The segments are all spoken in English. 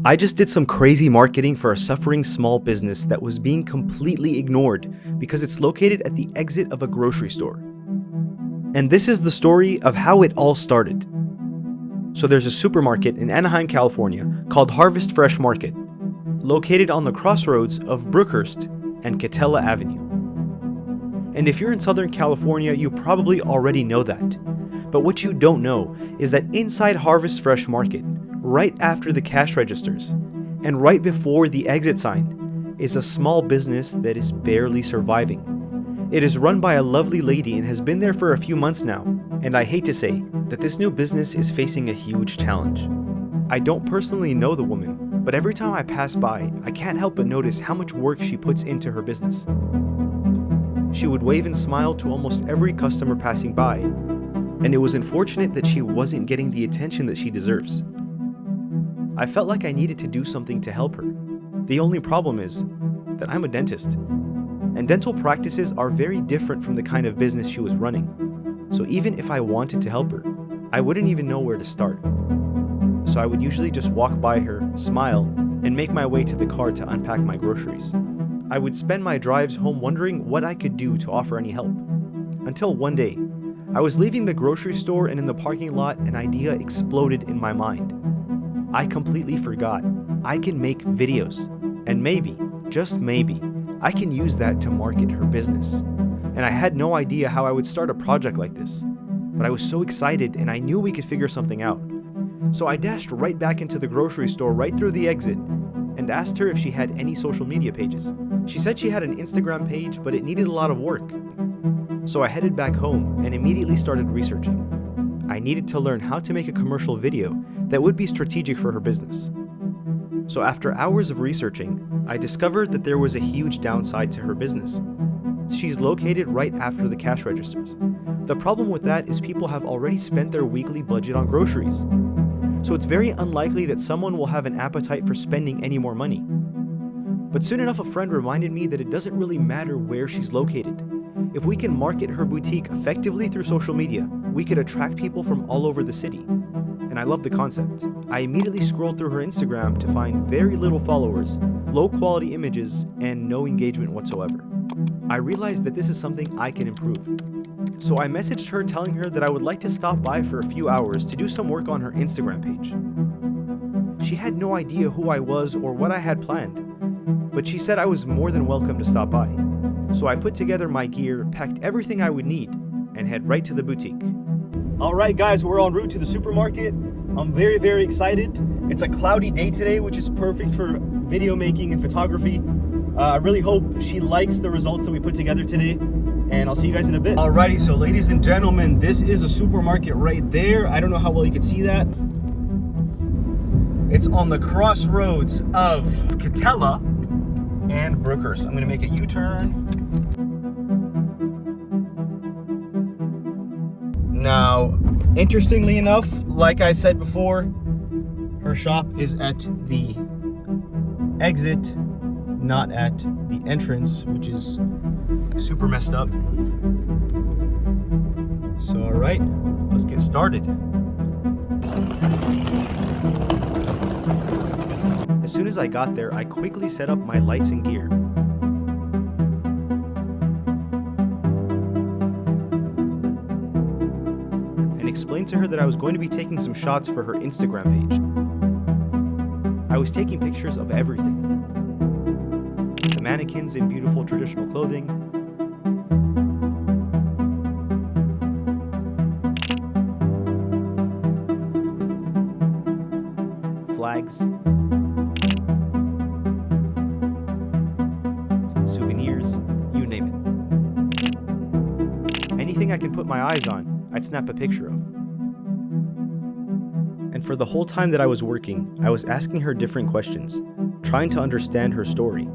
I just did some crazy marketing for a suffering small business that was being completely ignored because it's located at the exit of a grocery store. And this is the story of how it all started. So there's a supermarket in Anaheim, California called Harvest Fresh Market, located on the crossroads of Brookhurst and Katella Avenue. And if you're in Southern California, you probably already know that. But what you don't know is that inside Harvest Fresh Market, right after the cash registers, and right before the exit sign, is a small business that is barely surviving. It is run by a lovely lady and has been there for a few months now, and I hate to say that this new business is facing a huge challenge. I don't personally know the woman, but every time I pass by, I can't help but notice how much work she puts into her business. She would wave and smile to almost every customer passing by, and it was unfortunate that she wasn't getting the attention that she deserves. I felt like I needed to do something to help her. The only problem is that I'm a dentist, and dental practices are very different from the kind of business she was running. So even if I wanted to help her, I wouldn't even know where to start. So I would usually just walk by her, smile, and make my way to the car to unpack my groceries. I would spend my drives home wondering what I could do to offer any help. Until one day, I was leaving the grocery store, and in the parking lot, an idea exploded in my mind. I completely forgot I can make videos, and maybe, just maybe, I can use that to market her business. And I had no idea how I would start a project like this, but I was so excited and I knew we could figure something out. So I dashed right back into the grocery store right through the exit and asked her if she had any social media pages. She said she had an Instagram page, but it needed a lot of work. So I headed back home and immediately started researching. I needed to learn how to make a commercial video that would be strategic for her business. So after hours of researching, I discovered that there was a huge downside to her business. She's located right after the cash registers. The problem with that is people have already spent their weekly budget on groceries. So it's very unlikely that someone will have an appetite for spending any more money. But soon enough, a friend reminded me that it doesn't really matter where she's located. If we can market her boutique effectively through social media, we could attract people from all over the city. And I love the concept. I immediately scrolled through her Instagram to find very little followers, low quality images, and no engagement whatsoever. I realized that this is something I can improve. So I messaged her telling her that I would like to stop by for a few hours to do some work on her Instagram page. She had no idea who I was or what I had planned, but she said I was more than welcome to stop by. So I put together my gear, packed everything I would need, and head right to the boutique. Alright guys, we're en route to the supermarket. I'm very, very excited. It's a cloudy day today, which is perfect for video making and photography. I really hope she likes the results that we put together today, and I'll see you guys in a bit. Alrighty, so ladies and gentlemen, this is a supermarket right there. I don't know how well you can see that. It's on the crossroads of Katella and Brookhurst. I'm gonna make a U-turn. Now, interestingly enough, like I said before, her shop is at the exit, not at the entrance, which is super messed up. So, all right, let's get started. As soon as I got there, I quickly set up my lights and gear. Explained to her that I was going to be taking some shots for her Instagram page. I was taking pictures of everything. The mannequins in beautiful traditional clothing, flags, souvenirs, you name it. Anything I could put my eyes on, I'd snap a picture of. And for the whole time that I was working, I was asking her different questions, trying to understand her story,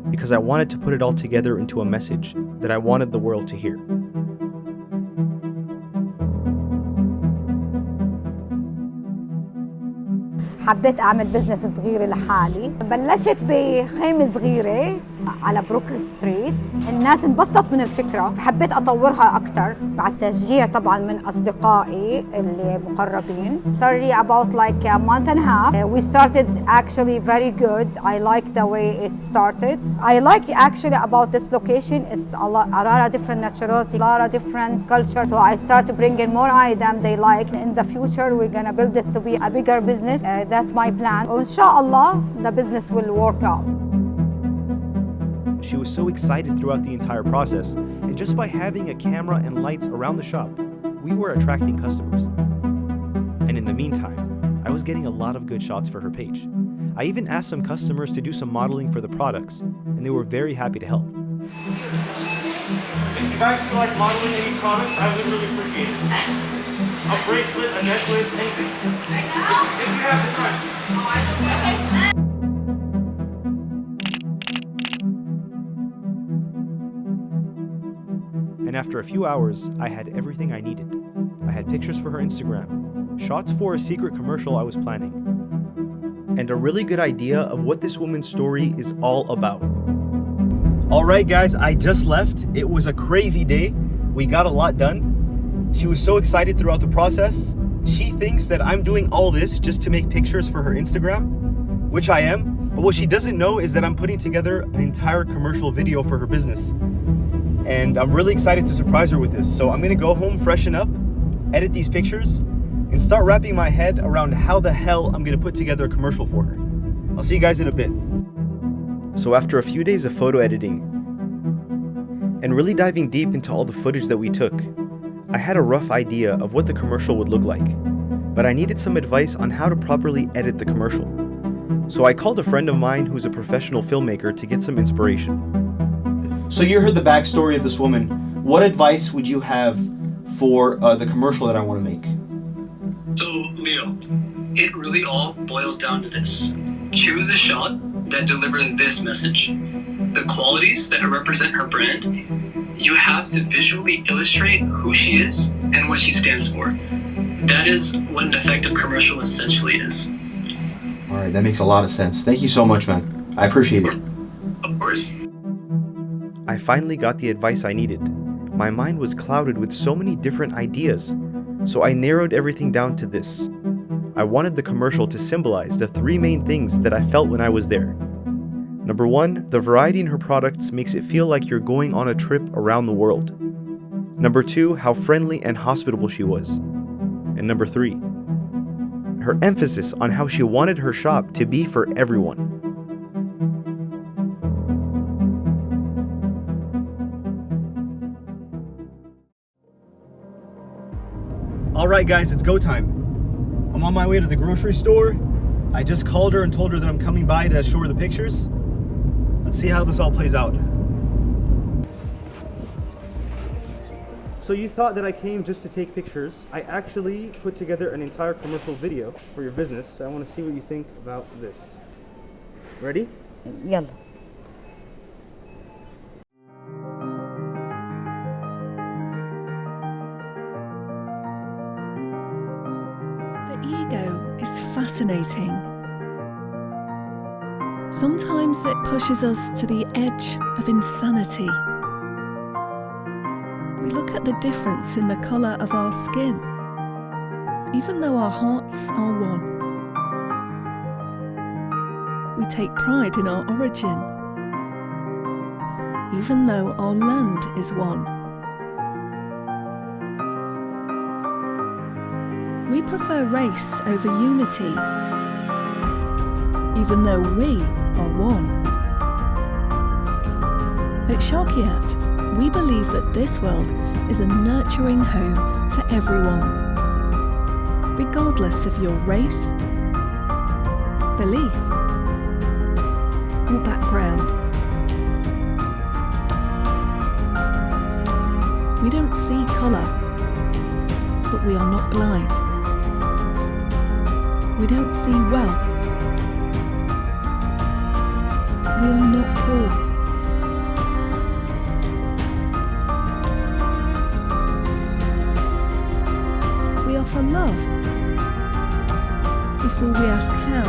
because I wanted to put it all together into a message that I wanted the world to hear. حبيت أعمل بزنس صغيرة لحالي. بلشت بخيمة صغيرة على بروكهرست ستريت. الناس انبسطت من الفكرة، حبيت أطورها أكتر بعد تشجيع طبعاً من أصدقائي المقربين. Sorry, about like a month and a half. We started actually very good. I like the way it started. I like actually about this location. It's a lot of different naturality, a lot of different culture. So I started bringing more items they like. In the future, we're gonna build it to be a bigger business. That's my plan. Inshallah, the business will work out. She was so excited throughout the entire process, and just by having a camera and lights around the shop, we were attracting customers. And in the meantime, I was getting a lot of good shots for her page. I even asked some customers to do some modeling for the products, and they were very happy to help. If you guys feel like modeling any products, I would really appreciate it. A bracelet, a necklace, anything. If you have the time. And after a few hours, I had everything I needed. I had pictures for her Instagram, shots for a secret commercial I was planning, and a really good idea of what this woman's story is all about. Alright guys, I just left. It was a crazy day. We got a lot done. She was so excited throughout the process. She thinks that I'm doing all this just to make pictures for her Instagram, which I am, but what she doesn't know is that I'm putting together an entire commercial video for her business. And I'm really excited to surprise her with this. So I'm gonna go home, freshen up, edit these pictures, and start wrapping my head around how the hell I'm gonna put together a commercial for her. I'll see you guys in a bit. So after a few days of photo editing, and really diving deep into all the footage that we took, I had a rough idea of what the commercial would look like, but I needed some advice on how to properly edit the commercial. So I called a friend of mine who's a professional filmmaker to get some inspiration. So you heard the backstory of this woman. What advice would you have for the commercial that I want to make? So, Leo, it really all boils down to this. Choose a shot that delivers this message. The qualities that represent her brand. You have to visually illustrate who she is and what she stands for. That is what an effective commercial essentially is. All right, that makes a lot of sense. Thank you so much, man. I appreciate it. Of course. I finally got the advice I needed. My mind was clouded with so many different ideas, so I narrowed everything down to this. I wanted the commercial to symbolize the three main things that I felt when I was there. Number one, the variety in her products makes it feel like you're going on a trip around the world. Number two, how friendly and hospitable she was. And number three, her emphasis on how she wanted her shop to be for everyone. Alright guys, it's go time. I'm on my way to the grocery store. I just called her and told her that I'm coming by to show her the pictures. Let's see how this all plays out. So you thought that I came just to take pictures. I actually put together an entire commercial video for your business. So I want to see what you think about this. Ready? يلا. The ego is fascinating. Sometimes it pushes us to the edge of insanity. We look at the difference in the colour of our skin, even though our hearts are one. We take pride in our origin, even though our land is one. We prefer race over unity, even though we are one. At Sharkiyat, we believe that this world is a nurturing home for everyone, regardless of your race, belief, or background. We don't see colour, but we are not blind. We don't see wealth, but we are not poor. We offer love before we ask how.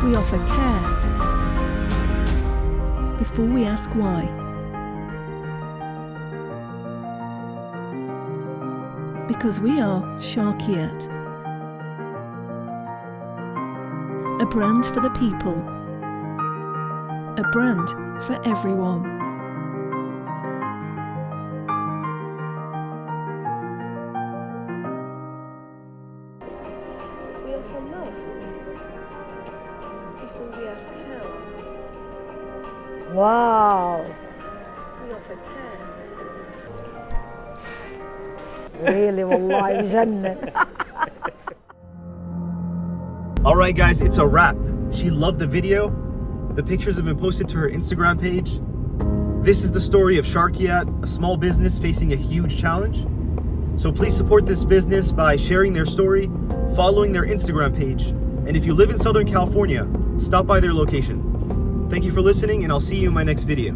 We offer care before we ask why. Because we are Sharkiyat, a brand for the people, a brand for everyone. We offer love before we ask how. واو We offer care. really والله بجنن. Alright guys, it's a wrap. She loved the video. The pictures have been posted to her Instagram page. This is the story of Sharkiyat, a small business facing a huge challenge. So please support this business by sharing their story, following their Instagram page, and if you live in Southern California, stop by their location. Thank you for listening, and I'll see you in my next video.